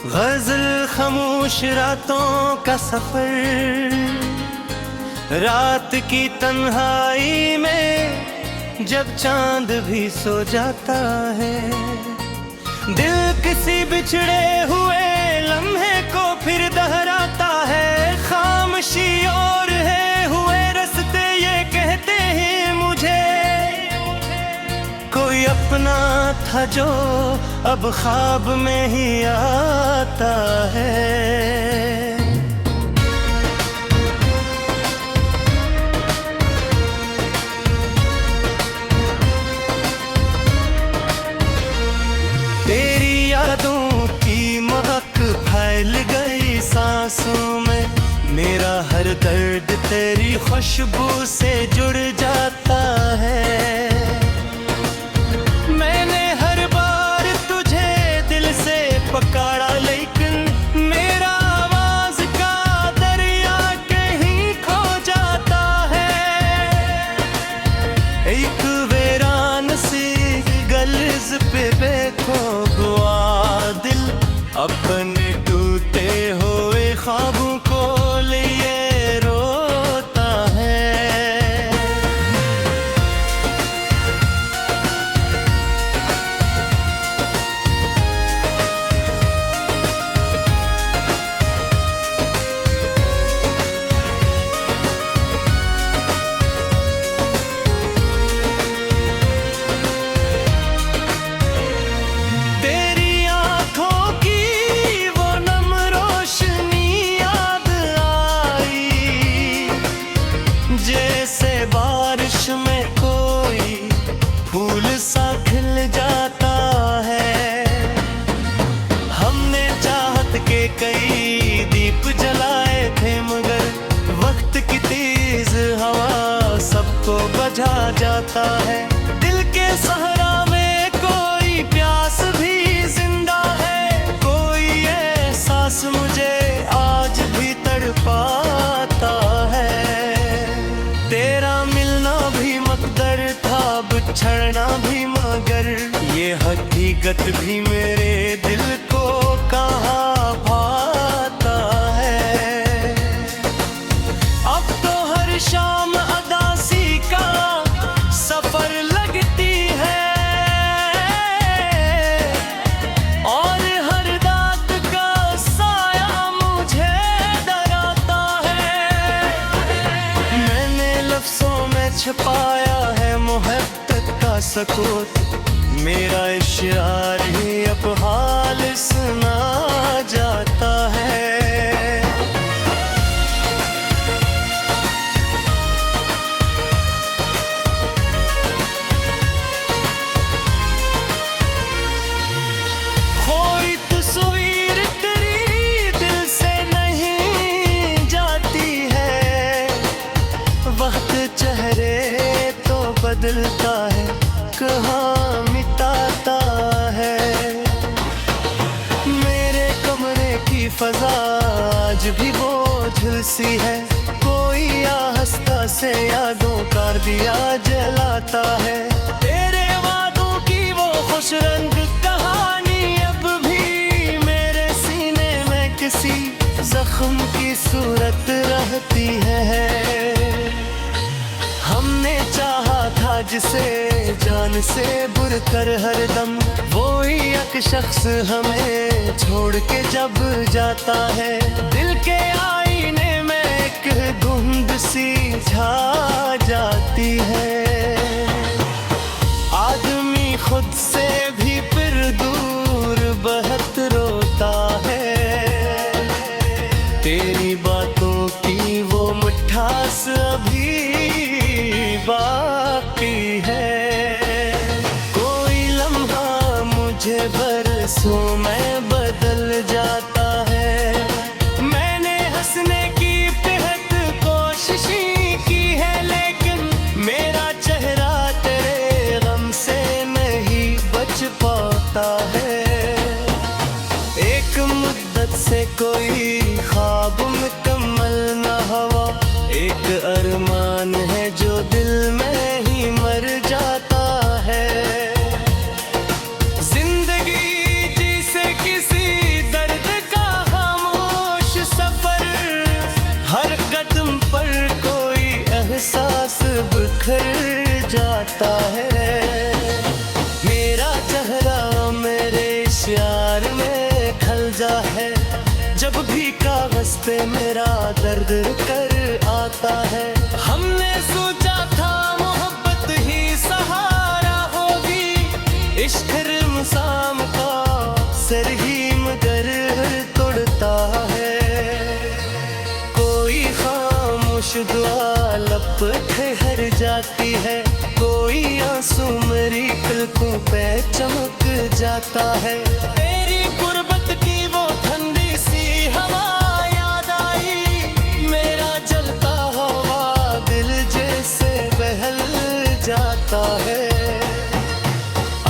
गजल खामोश रातों का सफर, रात की तन्हाई में जब चांद भी सो जाता है, दिल किसी बिछड़े हुए लम्हे को फिर दोहराता है। खामोशी और है हुए रस्ते ये कहते हैं मुझे, कोई अपना था जो अब ख्वाब में ही आता है। तेरी यादों की महक फैल गई सांसों में, मेरा हर दर्द तेरी खुशबू से जुड़ जाता है। मैंने हर बार तुझे दिल से पकड़ा, लेकिन मेरा आवाज का दरिया कहीं खो जाता है। एक वीरान सी गलिज पे बेखौफ हुआ दिल, अपने टूटे हुए ख्वाबों को लिए रोता है। जैसे बारिश में कोई फूल सा खिल जाता है। हमने चाहत के कई दीप जलाए थे, मगर वक्त की तेज हवा सबको बुझा जाता है। दिल के सहरा में कोई प्यास भी जिंदा है, कोई एहसास मुझे आज भी तड़पाता है। तेरा मिलना भी मकदर था, बिछड़ना भी, मगर ये हकीकत भी मेरे दिल को कहाँ भाता है। अब तो हर शाम अदासी का सफर लगती है, और हर दाद का साया मुझे डराता है। मैंने लफ्ज़ों में छुपाया है मोहब्बत का सकूत, मेरा इशारा ही अब हाल सुना जाता है। कोई तस्वीर तेरी दिल से नहीं जाती है, वक्त चेहरे तो बदलता है, कहाँ मिटाता है। मेरे कमरे की फजा आज भी बोझिल सी है, कोई आस्था से यादों का दिया जलाता है। तेरे वादों की वो खुश रंग कहानी अब भी मेरे सीने में किसी जख्म की सूरत रहती है। हमने चाहा था जिसे जान से बुरकर हरदम, वो ही एक शख्स हमें छोड़ के जब जाता है। दिल के आईने में एक धुंध सी छा जाती है, आदमी खुद से भी फिर दूर बहुत रोता है। तेरी बातों की वो मिठास अभी बाकी है। कोई लम्हा मुझे बरसों में बदल जाता है। मैंने हंसने की बेहद कोशिशें की है, लेकिन मेरा चेहरा तेरे गम से नहीं बच पाता है। एक मुद्दत से कोई ख्वाब मुकम्मल न हुआ, एक अरमान है जो दिल में ही मर जाता है। जिंदगी जिसे किसी दर्द बिखर जाता है। मेरा चेहरा मेरे इश्यार में खलजा है, जब भी कागज पे मेरा दर्द कर आता है। हमने सोचा था मोहब्बत ही सहारा होगी, इश्क रमसाम का सर ही मगर तोड़ता है। कोई खामोश दुआ लब ठहर जाती है, कोई आंसू मेरी पलकों पे चमक जाता है। तेरी गुर्बत की वो ठंडी सी हवा याद आई, मेरा जलता हुआ दिल जैसे बहल जाता है।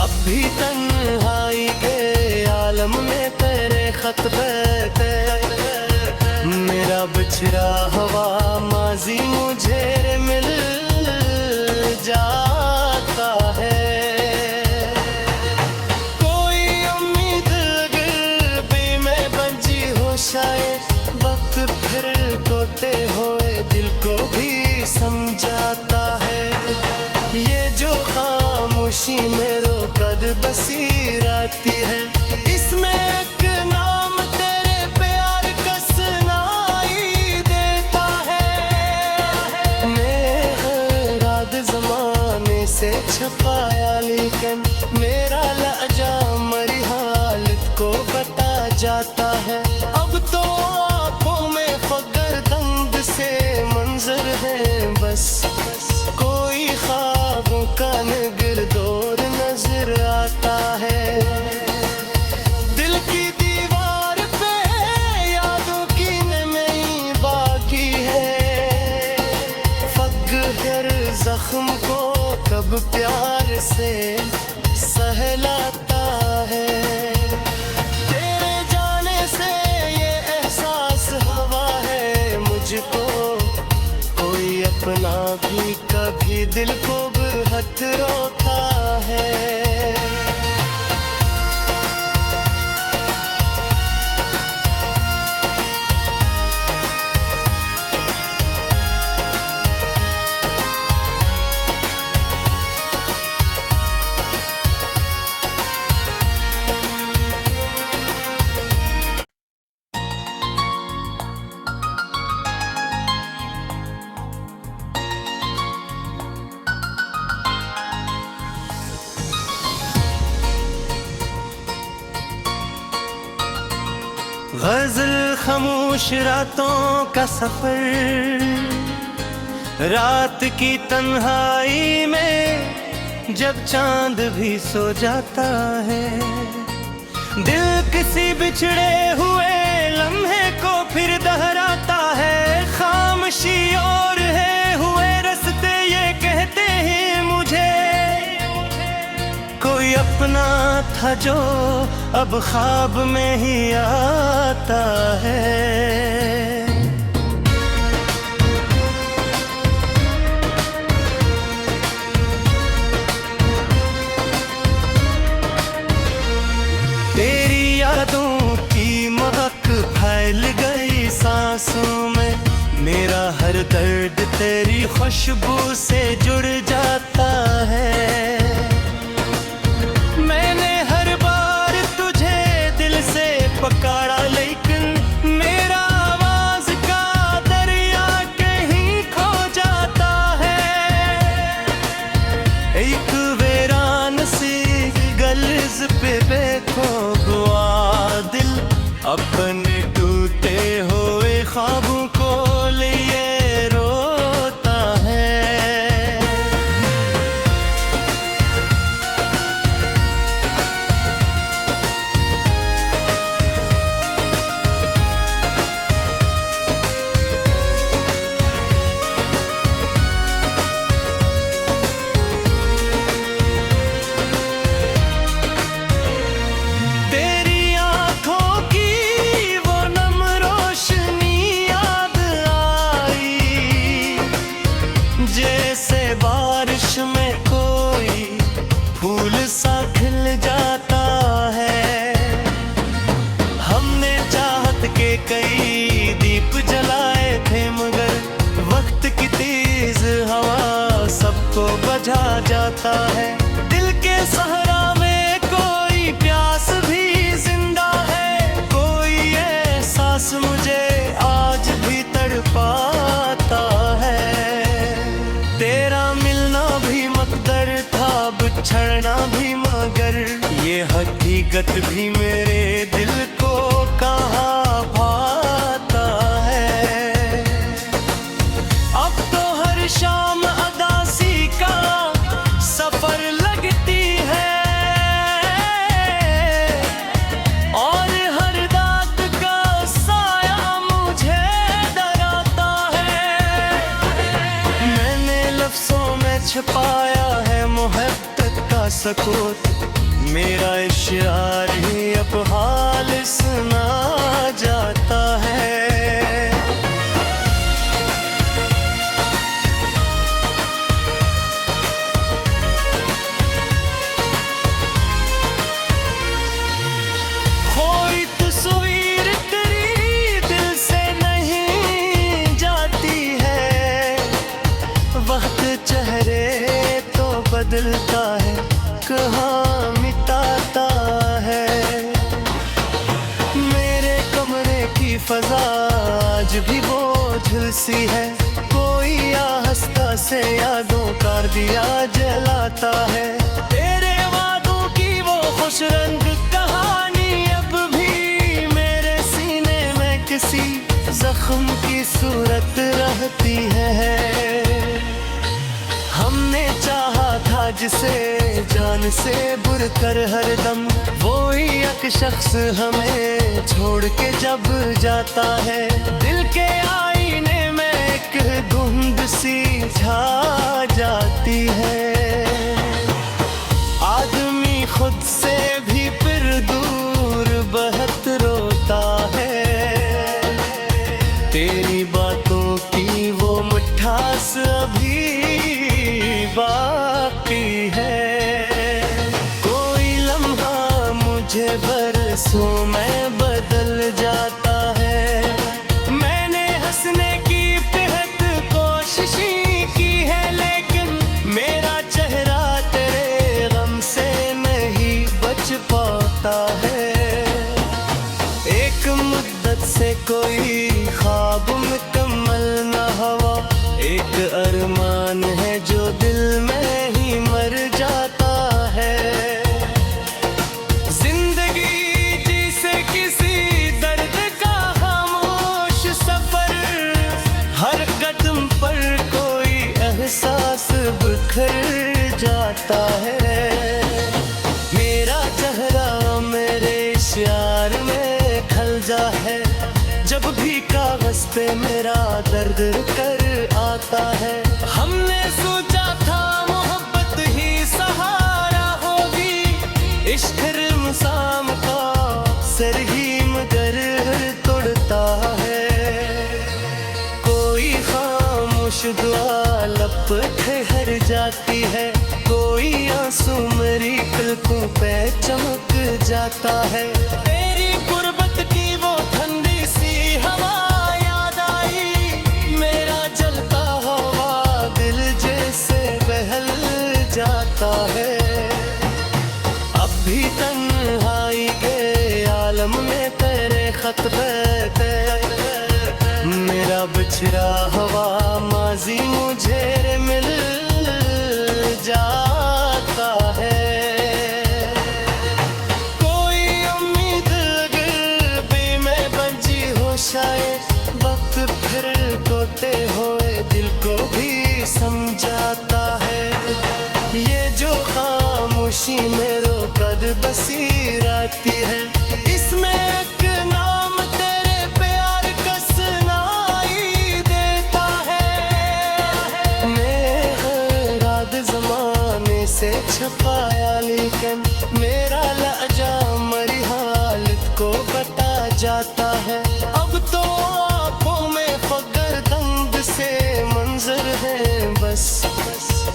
अब भी तन्हाई के आलम में तेरे खत पे मेरा बिछड़ा हुआ माजी मुझे मिल जाता है। कोई उम्मीद अगर भी मैं बंजी हो शायद, वक्त फिर टूटे हुए दिल को भी समझाता है। ये जो खामोशी मेरो कद बसी रहती है, इसमें एक नाम तेरे प्यार का सुनाई देता है। मैं रात जमाने से छुपाया, लेकिन मेरा लहजा मेरी हालत को बता जाता है। अब तो आंखों में फकर दंग से मंजर है बस, कोई ख्वाबों का गिरदौर नजर आता है। दिल की दीवार पे यादों की नमी बाकी है, फकर जख्म को कब प्यार से सहलाता है। तेरे जाने से ये एहसास हुआ है मुझको, कोई अपना भी कभी दिल को बहुत रोता है। गजल खामोश रातों का सफर, रात की तन्हाई में जब चांद भी सो जाता है, दिल किसी बिछड़े हुए लम्हे को फिर दोहराता है। खामोशी और है हुए रस्ते ये कहते हैं मुझे, कोई अपना था जो अब ख्वाब में ही आता है। तेरी यादों की महक फैल गई सांसों में, मेरा हर दर्द तेरी खुशबू से जुड़ जाता है। पकड़ा लेकिन मेरा आवाज का दरिया कहीं खो जाता है। एक वीरान सी गलिज पे बेखौफ हुआ दिल, अपने टूटे हुए ख्वाबों को लिए रोता है। कई दीप जलाए थे मगर वक्त की तेज हवा सबको को बजा जाता है। दिल के सहरा में कोई प्यास भी जिंदा है, कोई एहसास मुझे आज भी तड़पाता है। तेरा मिलना भी मकदर था, बिछड़ना भी, मगर ये हकीकत भी मेरे दिल को कहाँ भाता है। अब तो हर शाम अदासी का सफर लगती है, और हर रात का साया मुझे डराता है। मैंने लफ्जों में छिपाया है मोहब्बत का सकूत, मेरा इशार ही अब हाल सुना जाता है। कोई तस्वीर तेरी दिल से नहीं जाती है, वक्त चेहरे तो बदलता है, कहाँ मिटाता है। मेरे कमरे की फजा आज भी बोझिल सी है, कोई आहिस्ता से यादों का दिया जलाता है। तेरे वादों की वो खुश रंग कहानी अब भी मेरे सीने में किसी जख्म की सूरत रहती है। हमने चाहा था जिसे जान से बुरकर हरदम, वो ही एक शख्स हमें छोड़ के जब जाता है। दिल के आईने में एक धुंध सी छा जाती है, आदमी खुद से भी फिर दूर बहुत रोता है। तेरी बातों की वो मिठास अभी बाकी है, कोई लम्हा मुझे बरसों में बदल जाता है। मैंने हंसने की बेहद कोशिश की है, लेकिन मेरा चेहरा तेरे गम से नहीं बच पाता है। एक मुद्दत से कोई ख्वाब मुकम्मल न हुआ, एक अरमान है जो दिल में ही मर जाता है। जिंदगी जिसे किसी दर्द का खामोश सफर, हर कदम पर कोई एहसास बिखर जाता है। मेरा चेहरा मेरे इशार में खलजा है, जब भी कागज पे मेरा दर्द कर आता है। हमने सोचा था मोहब्बत ही सहारा होगी, इश्क रमसाम का सर ही मगर तोड़ता है। कोई खामोश दुआ लब पे ठहर जाती है, कोई आंसू मेरी पलकों पे चमक जाता है। तेरी गुर्बत की वो ठंडी सी हवा याद आई, मेरा जलता हुआ दिल जैसे बहल जाता है। अब भी तन्हाई के आलम में तेरे खत पे मेरा बिछड़ा हुआ माजी मुझे मिल जाता है। कोई उम्मीद अगर भी मैं बंजी हो, शायद वक्त फिर टूटे हुए दिल को भी समझाता है। ये जो खामोशी मेरो कद बसी रहती है, इसमें एक नाम तेरे प्यार का सुनाई देता है। मैं रात जमाने से छपाया, लेकिन मेरा लहजा मरी हालत को बता जाता है। अब तो आंखों में फकर दंग से मंजर है, बस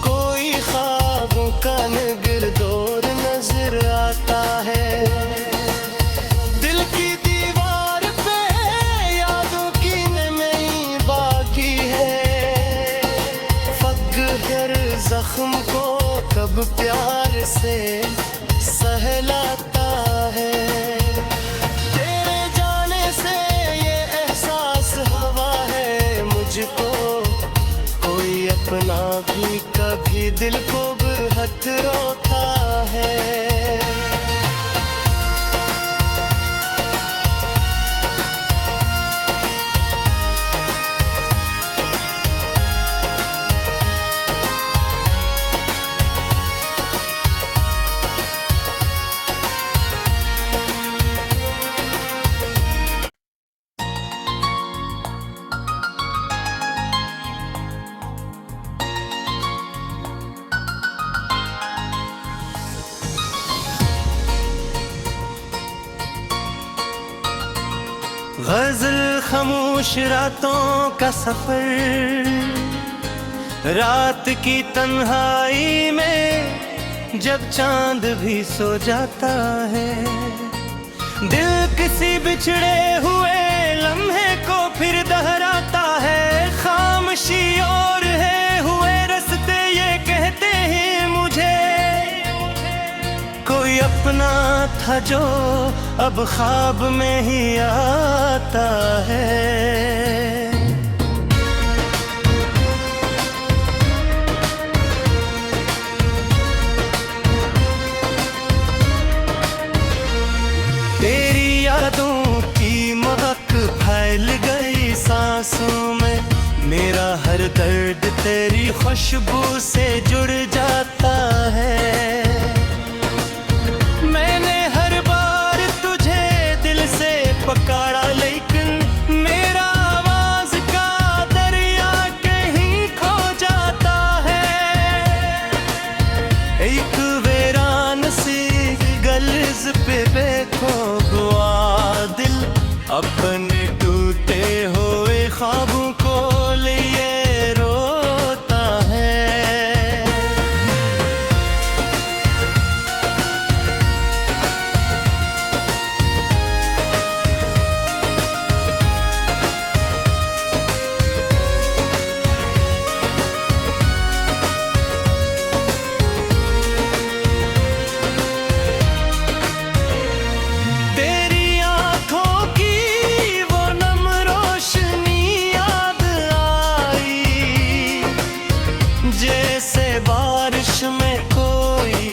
कोई ख्वाबों का गिरदौर नजर आता है। दिल की दीवार पे यादों की नमी बाकी है, फकर जख्म दिल को बेहद रोता है। गजल खामोश रातों का सफर, रात की तन्हाई में जब चांद भी सो जाता है, दिल किसी बिछड़े हुए लम्हे को फिर दोहराता है। खामोशी और है हुए रस्ते ये कहते हैं मुझे, कोई अपना था जो अब ख्वाब में ही आता है। तेरी यादों की महक फैल गई सांसों में, मेरा हर दर्द तेरी खुशबू से जुड़ जाता है। पकड़ा लेकिन मेरा आवाज का दरिया कहीं खो जाता है। एक वीरान सी गलीज़ पे बेखौफ हुआ दिल, अपने टूटे हुए ख्वाबों को लिए रोता है। जैसे बारिश में कोई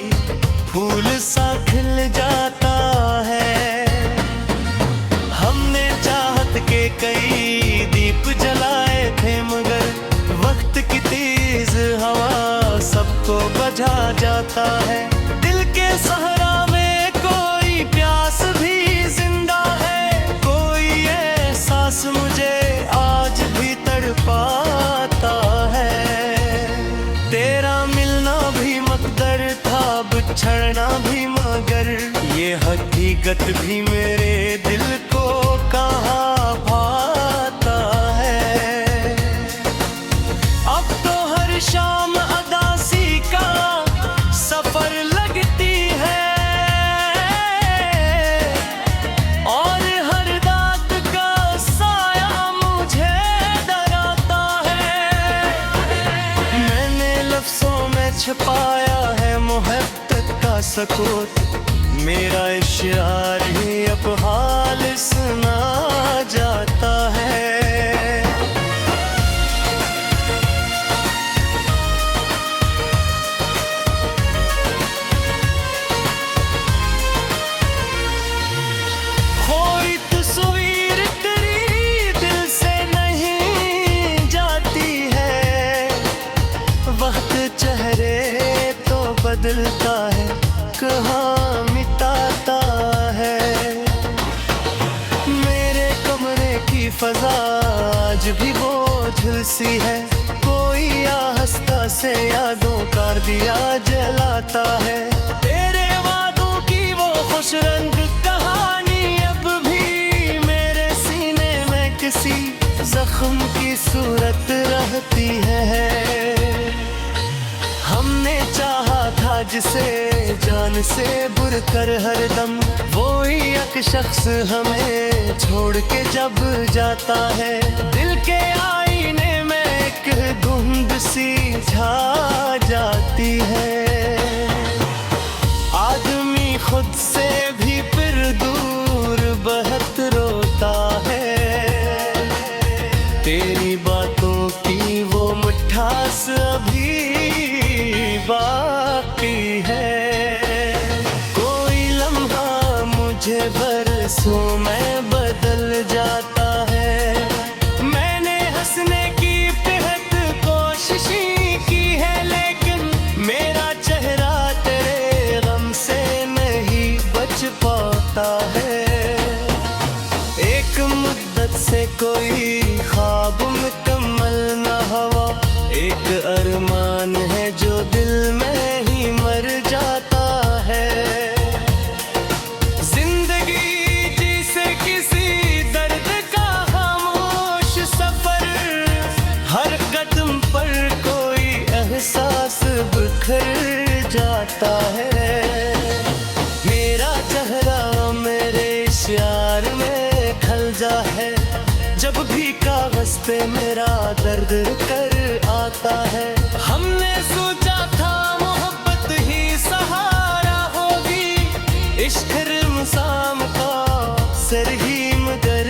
फूल सा खिल जाता है। हमने चाहत के कई दीप जलाए थे, मगर वक्त की तेज हवा सबको बुझा जाता है। दिल के सहरा में कोई प्यास भी जिंदा है, कोई एहसास मुझे आज भी तड़पाता है। तेरा मिलना भी मकदर था, बिछड़ना भी, मगर ये हकीकत भी मेरे दिल को कहाँ भाता है। अब तो हर शाम अदासी का सफर लगती है, और हर रात का साया मुझे डराता है। मैंने लफ्ज़ों में छुपाया है मोहब्बत का सकूत, मेरा इशारा ही अब हाल सुना जाता है। कोई तस्वीर तेरी दिल से नहीं जाती है, वक्त चेहरे तो बदलता है, कहाँ मिटाता है। मेरे कमरे की फजा आज भी बोझल सी है, कोई आहिस्ता से यादों का दिया जलाता है। तेरे वादों की वो खुश रंग कहानी अब भी मेरे सीने में किसी जख्म की सूरत रहती है। हमने चाहा था जिसे जान से बुर कर हरदम, वो ही एक शख्स हमें छोड़ के जब जाता है। दिल के आईने में एक धुंध सी छा जाती है, आदमी खुद से भी फिर दूर बहुत रोता है। तेरी बातों की वो मिठास अभी आंसू में बदल जाता है। मैंने हंसने की बेहद कोशिश की है, लेकिन मेरा चेहरा तेरे गम से नहीं बच पाता है। एक मुद्दत से कोई ख्वाब मुकम्मल न हुआ, एक अरमान है जो दिल में ही मर जाता है। जिंदगी जिसे किसी दर्द का खामोश सफर, हर कदम पर कोई एहसास बिखर जाता है। मेरा चेहरा मेरे इश्यार में खलजा है, जब भी कागज पे मेरा दर्द कर आता है। हमने सोचा था मोहब्बत ही सहारा होगी, इश्क रमसाम का सर ही मगर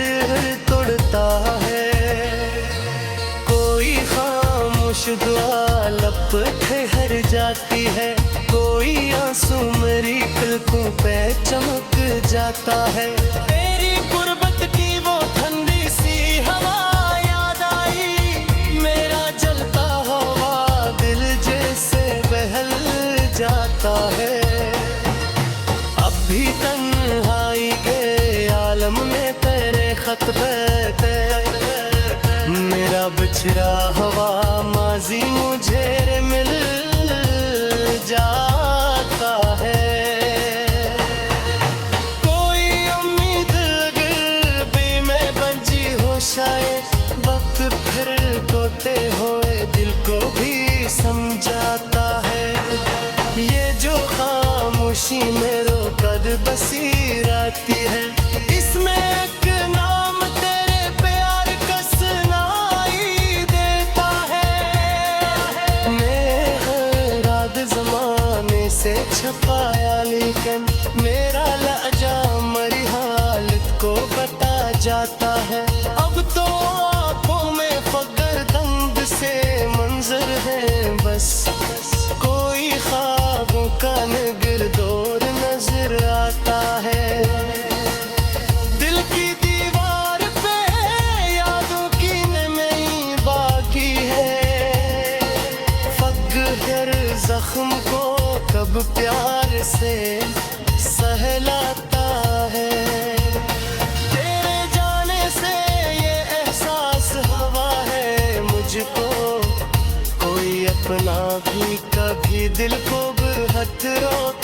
तोड़ता है। कोई खामोश दुआ लब ठहर जाती है, कोई आंसू मेरी पलकों पे चमक जाता है। तेरी गुर्बत की वो ठंडी सी हवा याद आई, मेरा जलता हुआ दिल जैसे बहल जाता है। अब भी तन्हाई के आलम में तेरे खत पे मेरा बिछड़ा हुआ माजी मुझे मिल जाता है। कोई उम्मीद अगर भी मैं बंजी हो, शायद वक्त फिर टूटे हुए दिल को भी समझाता है। ये जो खामोशी मेरो कद बसी रहती है, इसमें एक नाम तेरे प्यार का सुनाई देता है। मैं रात जमाने से छपाया, लेकिन मेरा लहजा मरी हालत को बता जाता है। अब तो आंखों में फकर दंग से मंजर है, बस कोई ख्वाबों का गिरदौर नजर आता है। दिल की दीवार पे यादों की नमी बाकी है, फकर जख्म को कब प्यार से सहलाता है। तेरे जाने से ये एहसास हुआ है मुझको, कोई अपना भी कभी दिल को बहुत रोता